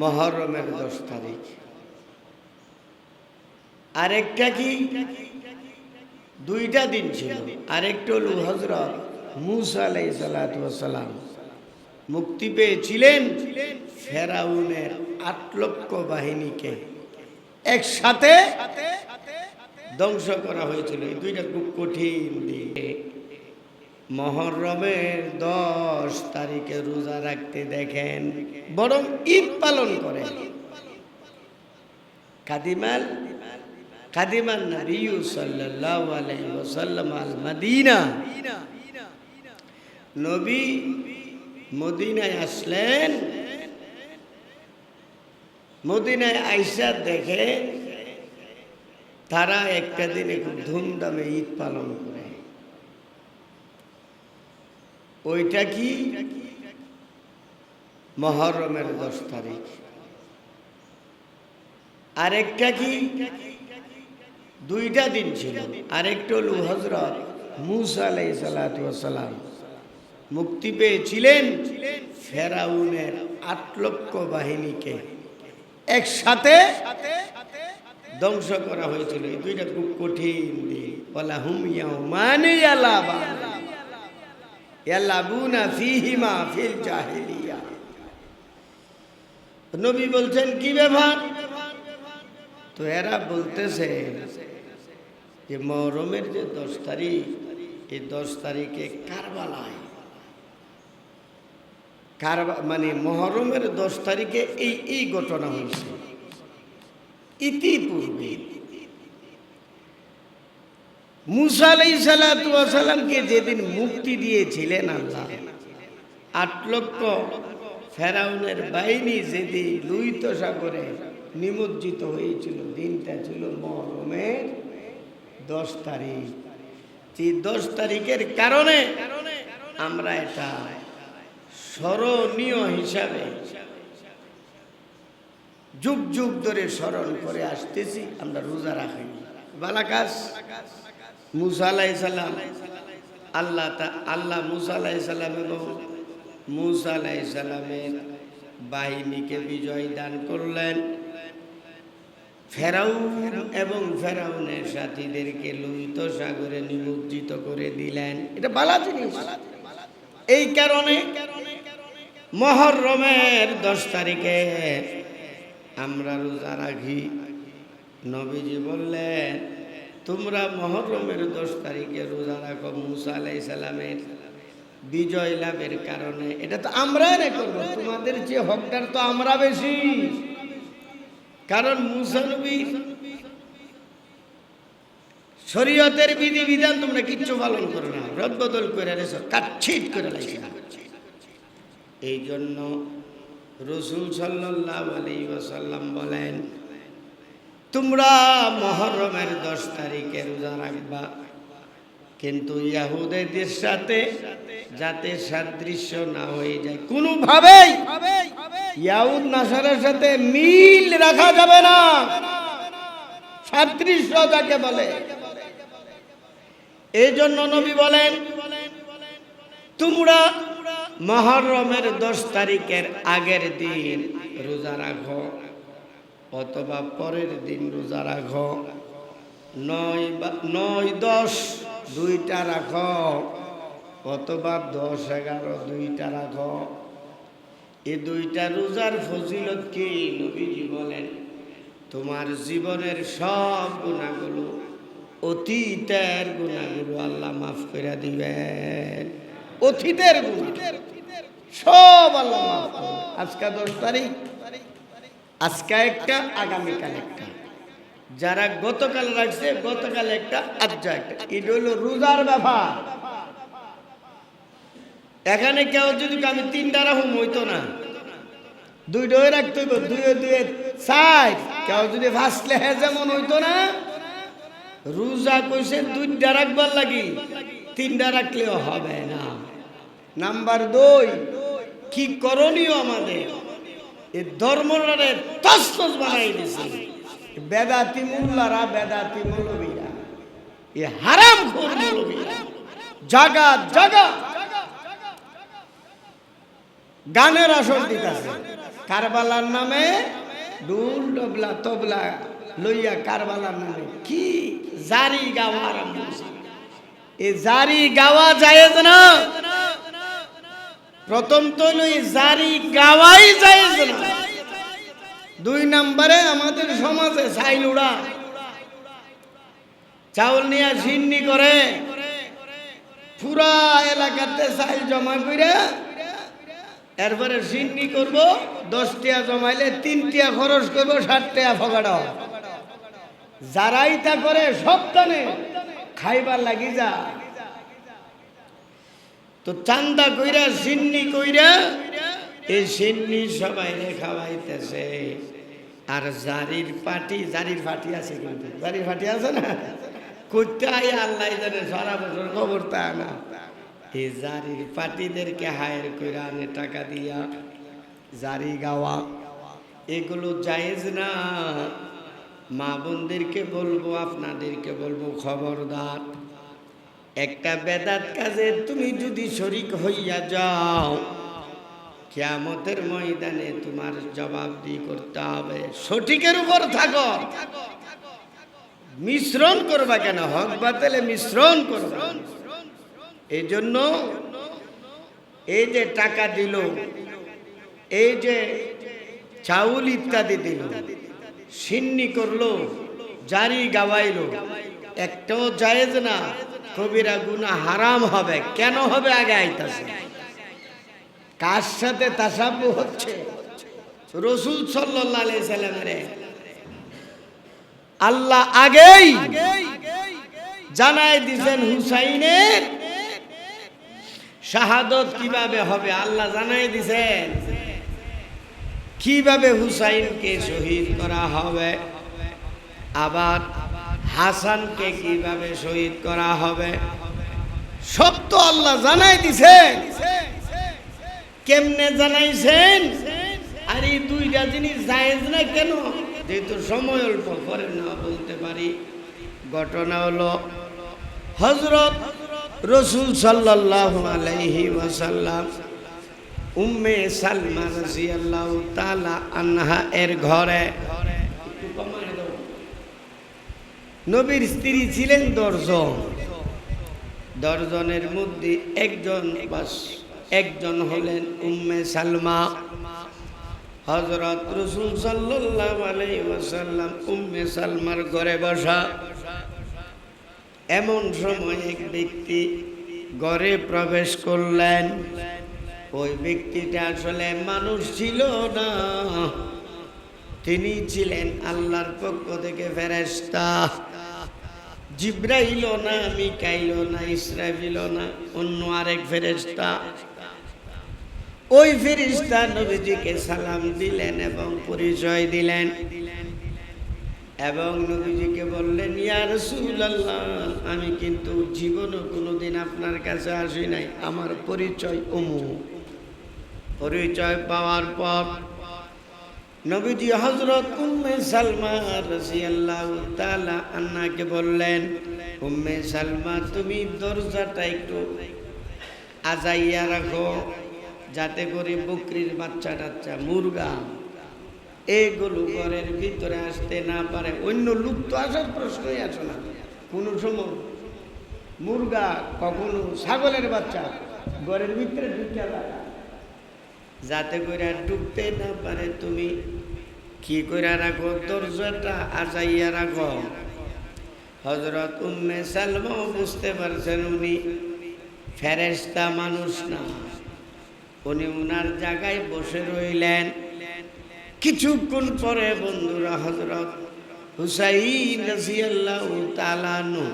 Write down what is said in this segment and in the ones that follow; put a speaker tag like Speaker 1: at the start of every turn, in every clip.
Speaker 1: মুহররমের 10 তারিখ। আরেকটা কি, দুইটা দিন ছিল। আরেকটা হলো হযরত মূসা আলাইহিস সালাতু ওয়াস সালাম মুক্তি পেয়েছিলেন ফেরাউনের 8 লক্ষ বাহিনীকে একসাথে ধ্বংস করা হয়েছিল। এই দুইটা খুব কঠিন দিন। মুহররমের 10 তারিখে রোজা রাখতে দেখেন, বরং ঈদ পালন করে। কাদিমান নবী সাল্লাল্লাহু আলাইহি ওয়াসাল্লাম আল মদিনা, নবী মদিনায় আসলেন। মদিনায় আইসা দেখে তারা একটা দিনে খুব ধুমধামে ঈদ পালন করে। ওইটা কি, মুহররমের 10 তারিখ। আরেকটা কি, দুইটা দিন ছিল। আরেকটা হলো হযরত মূসা আলাইহিস সালাতু ওয়াস সালাম মুক্তি পেয়েছিলেন ফেরাউনের 8 লক্ষ বাহিনীকে একসাথে ধ্বংস করা হয়েছিল। এই দুইটা খুব কঠিন দিন। ওয়ালা হুম ইয়াউমানি ইয়ালাবুনা ফীহিমা ফিল জাহিলিয়া। নবী বলছেন কি ব্যাপার? তো এরা বলতেছে যে মুহররমের যে 10 তারিখ, এই 10 তারিখে কারবালায়, মানে মুহররমের 10 তারিখে এই ঘটনা হয়েছে। ইতিপূর্বে মূসা আলাইহিস সালাতু ওয়াস সালামকে যেদিন মুক্তি দিয়েছিলেন আল্লাহ, 8 লক্ষ ফেরাউনের বাহিনী যেদিন লোহিত সাগরে নিমজ্জিত হয়েছিল, দিনটা ছিল মুহররমের 10 তারিখ। এই 10 তারিখের কারণে আমরা এটা স্মরণীয় হিসাবে যুগ যুগ ধরে স্মরণ করে আসতেছি। আমরা রোজা রাখি, ভালো কাজ। মূসা আলাইহিস সালাম, আল্লাহ মূসা আলাইহিস সালাম এবং মূসা আলাইহিস সালামের বাহিনীকে বিজয় দান করলেন। ফেরাউন এবং ফেরাউনের সাথীদেরকে লোহিত সাগরে নিমজ্জিত করে দিলেন। এটা ভালো জিনিস। এই কারণে মুহররমের 10 তারিখে আমরা রোজা রাখি। নবীজি বললেন, তোমরা মুহররমের 10 তারিখে রোজা রাখো মূসা আলাইহিস সালামের বিজয় লাভের কারণে। এটা তো আমরাই না করবো, তোমাদের যে হকদার তো আমরা বেশি। কারণ মূসা নবীর শরীয়তের বিধিবিধান তোমরা কিচ্ছু পালন করো না, রদবদল করে রেছো, কাটছিট করে লাইছো। এই জন্য রাসূল সাল্লাল্লাহু আলাইহি ওয়াসাল্লাম বলেন, তোমরা মুহররমের 10 তারিখে রোজা রাখবা, কিন্তু ইহুদীদের সাথে যাতে সাদৃশ্য না হয়ে যায়, কোনোভাবেই ইহুদ নাসারার সাথে মিল রাখা যাবে না। সাদৃশ্য যাকে বলে, এই জন্য নবী বলেন, তোমরা মুহররমের 10 তারিখের আগের দিন রোজা রাখো অথবা পরের দিন রোজা রাখো। 9-10 দুইটা রাখো অথবা 10-11 দুইটা রাখো। এই দুইটা রোজার ফজিলত কি? নবীজি বলেন, তোমার জীবনের সব গুনাহগুলো, অতীতের গুনাহগুলো আল্লাহ মাফ করে দিবেন। অতীতের গুনাহ সব আল্লাহ মাফ করবে। আজকে 10 তারিখ, আজকে একটা, আগামীকাল একটা। যারা গতকাল রাখছে, গতকাল একটা, আজ একটা। এটা হলো রোজার ব্যাপার। এখানে কেউ যদি আমি 3টা রাখুম হইতো না, 2টা রাখতে হইব, 2 4। কেউ যদি ফাঁসলে যেমন হইতো না। রোজা কইছে 2টা রাখবার লাগি, 3টা রাখলেও হবে না। নাম্বার 2, কি করণীয় আমাদের? এই ধর্মটারে তছনছ বানাই দিছে বেদাতি মোল্লারা, বেদাতি মৌলবীরা, এই হারামখোর মৌলবীরা। জায়গা জায়গা গানের আসর দিতেছে, কারবালার নামে ডুল ডবলা তবলা লইয়া কারবালার নামে কি জারি গাওয়া আরম্ভ হয়েছে। এই জারি গাওয়া জায়েজ না, প্রথম তো এই জারি গাওয়াই জায়েজ না। 2 নম্বরে আমাদের সমাজে ছাইলুড়া চাউল নিয়ে সিন্নি করে, পুরা এলাকাতে চাইল জমা করে এরপরে সিন্নি করব, 10 টাকা জমাইলে 3 টাকা খরচ করব, 60 টাকা ফগাড়া। যারাই তা করে সপ্তাহে খাইবার লাগি যা, তো চান্দা কইরা সিন্নি কইরা এই সিন্নি সবাই খাওয়াইতেছে। আর জারির পাটি আছে, কিন্তু জারির পাটি আছে না, করতে আই আল্লাহ জানে, সারা বছর খবর তা না। এই জারির পাটিদেরকে হায়ার করে আনে টাকা দিয়া জারি গাওয়া, এগুলো জায়েজ না। মা বোনদেরকে বলবো, আপনাদেরকে বলবো, খবরদার, একটা বেদাত কাজে তুমি যদি শরীক হইয়া যাও, কিয়ামতের ময়দানে তোমার জবাবদিহি করতে হবে। সঠিকের উপর থাকো, মিশ্রণ করবা কেন? হক বাতিলে মিশ্রণ করবা। এই জন্য এই যে টাকা দিল, এই যে চাউল ইত্যাদি দিল, সিন্নি করলো, জারি গাওয়াইলো, একটাও জায়েজ না। কবিরা গুনাহ হারাম হবে। কেন হবে? আগে আইতাছে। কার সাথে তাসাব্বুহ হচ্ছে? রাসূল সাল্লাল্লাহু আলাইহি সাল্লামের আল্লাহ আগেই জানাই দিয়েছেন হুসাইনের শাহাদত কিভাবে হবে। আল্লাহ জানাই দিয়েছেন কিভাবে হুসাইনকে শহীদ করা হবে, আবার হাসানকে কিভাবে শহীদ করা হবে, সব তো আল্লাহ জানাই দিয়েছেন। কেমনে জানাইছেন? আর এই 2টা জিনিস জায়েজ না কেন? যেহেতু সময় অল্প, পরে না বলতে পারি। ঘটনা হলো হযরত রাসূল সাল্লাল্লাহু আলাইহি ওয়াসাল্লাম উম্মে সালমা রাদিয়াল্লাহু তাআলা আনহা এর ঘরে, নবীর স্ত্রী ছিলেন 10 জন। 10 জনের মধ্যে একজন হলেন উম্মে সালমা। হযরত রাসূল সাল্লাল্লাহু আলাইহি ওয়াসাল্লাম উম্মে সালমার ঘরে বসা। এমন সময় এক ব্যক্তি ঘরে প্রবেশ করলেন। ওই ব্যক্তিটা আসলে মানুষ ছিল না, তিনি ছিলেন আল্লাহর পক্ষ থেকে ফেরেশতা। জিবরাইল না, মিকাইল না, ইসরাফিল না, অন্য আরেক ফেরেশতা। ওই ফেরেশতা নবীজিকে সালাম দিলেন এবং পরিচয় দিলেন এবং নবীজিকে বললেন, ইয়া রাসূলুল্লাহ, আমি কিন্তু জীবনে কোনোদিন আপনার কাছে আসি নাই, আমার পরিচয় অমুক। পরিচয় পাওয়ার পর নবীজি হযরত উম্মে সালমা রাদিয়াল্লাহু তাআলা আনহাকে বললেন, উম্মে সালমা, তুমি দরজাটা একটু আজাইয়া রাখো, যাতে করে বকরির বাচ্চা টাচ্চা, মুরগা, এগুলো ঘরের ভিতরে আসতে না পারে। অন্য লোক তো আসার প্রশ্নই আসে না। কোনো সময় মুরগা, কখনো ছাগলের বাচ্চা ঘরের ভিতরে ঢুকে লাগা, যাতে করে ঢুকতে না পারে। তুমি কি করে রাখো? দরজাটা আজাইয়া রাখো। হযরত উম্মে সালমা বুঝতে পারছেন উনি ফেরেশতা, মানুষ না। উনি উনার জায়গায় বসে রইলেন। কিছুক্ষণ পরে বন্ধুরা হযরত হুসাইন রাদিয়াল্লাহু তাআলা আনহু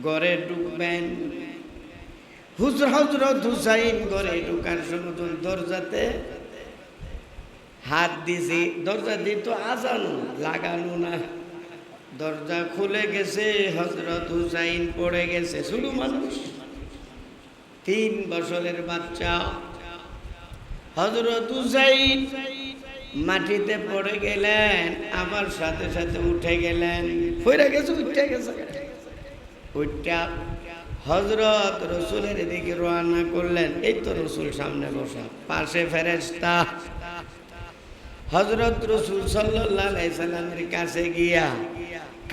Speaker 1: ঘরে ঢুকবেন। হযরত হুসাইন ঘরে ঢুকার সময় দরজাতে হাত দিয়েছি, দরজা দিয়ে তো আজানো লাগানো না, দরজা খুলে গেছে, হযরত হুসাইন পড়ে গেছে। শুধু মানুষ, 3 বছরের বাচ্চা। হযরত হুসাইন মাটিতে পড়ে গেলেন, আবার সাথে সাথে উঠে গেলেন। পড়ে গেছে, উঠে গেছে, উঠা হযরত রাসূলের দিকে রওনা করলেন। এই তো রাসূল সামনে বসা, পাশে ফেরেশতা, হযরত রাসূল সাল্লাল্লাহু আলাইহি সাল্লামের কাছে গিয়া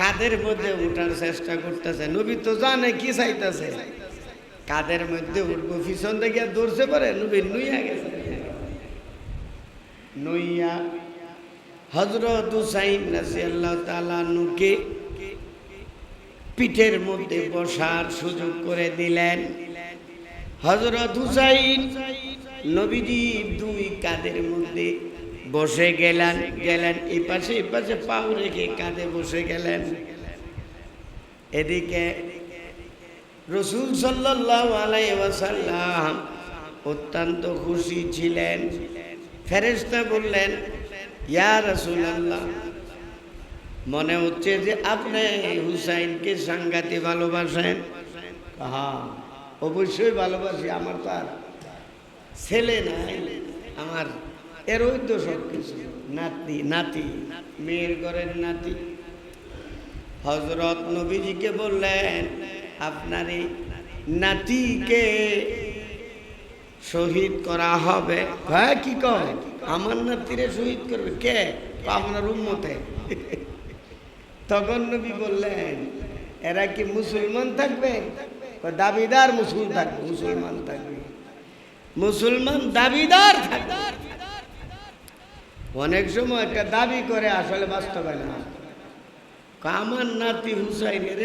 Speaker 1: কাদের মধ্যে ওঠার চেষ্টা করতেছে। নবী তো জানে কি চাইতেছে, কাদের মধ্যে উঠবো, পিছন থেকে দৌড়ছে পরে নবী নুইয়া গেছে। নুইয়া হযরত হুসাইন রাদিয়াল্লাহু তাআলা আনহুকে পিঠের মধ্যে বসার সুযোগ করে দিলেন। হযরত হুসাইন নবীজি দুই কাঁধের মধ্যে বসে গেলেন, এই পাশে পাও রেখে কাঁধে বসে গেলেন। এদিকে রাসূল সাল্লাল্লাহু আলাইহি ওয়াসাল্লাম অত্যন্ত খুশি ছিলেন। ফেরেশতা বললেন, ইয়া রাসূলুল্লাহ, মনে হচ্ছে যে আপনি হুসাইনকে সাংঘাতিক ভালোবাসেন। হ্যাঁ, অবশ্যই ভালোবাসি, আমার তো আর ছেলে নাই, আমার এর ওই তো সব কিছু, নাতি মেয়ের ঘরের নাতি। হযরত নবীজিকে বললেন, আপনার এই নাতিকে শহীদ করা হবে। হ্যাঁ, কি কয়, আমার নাতিরে শহীদ করবে কে? আপনার উম্মতে। তখন নবী বললেন, এরা কি মুসলমান থাকবে? দাবিদার মুসলমান থাকবে, মুসলমান দাবিদার থাকবে। অনেক সময় একটা দাবি করে আসলে বাস্তবায়ন না। আমার নাতি হুসাইনের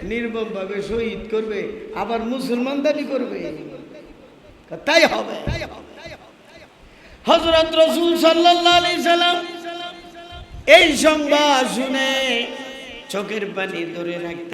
Speaker 1: নির্মম ভাবে শহীদ করবে, আবার মুসলমান দাবি করবে, তাই হবে। হযরত রাসূল সাল্লাল্লাহু আলাইহি সাল্লাম এই সংবাদ শুনে চোখের পানি ধরে রাখতে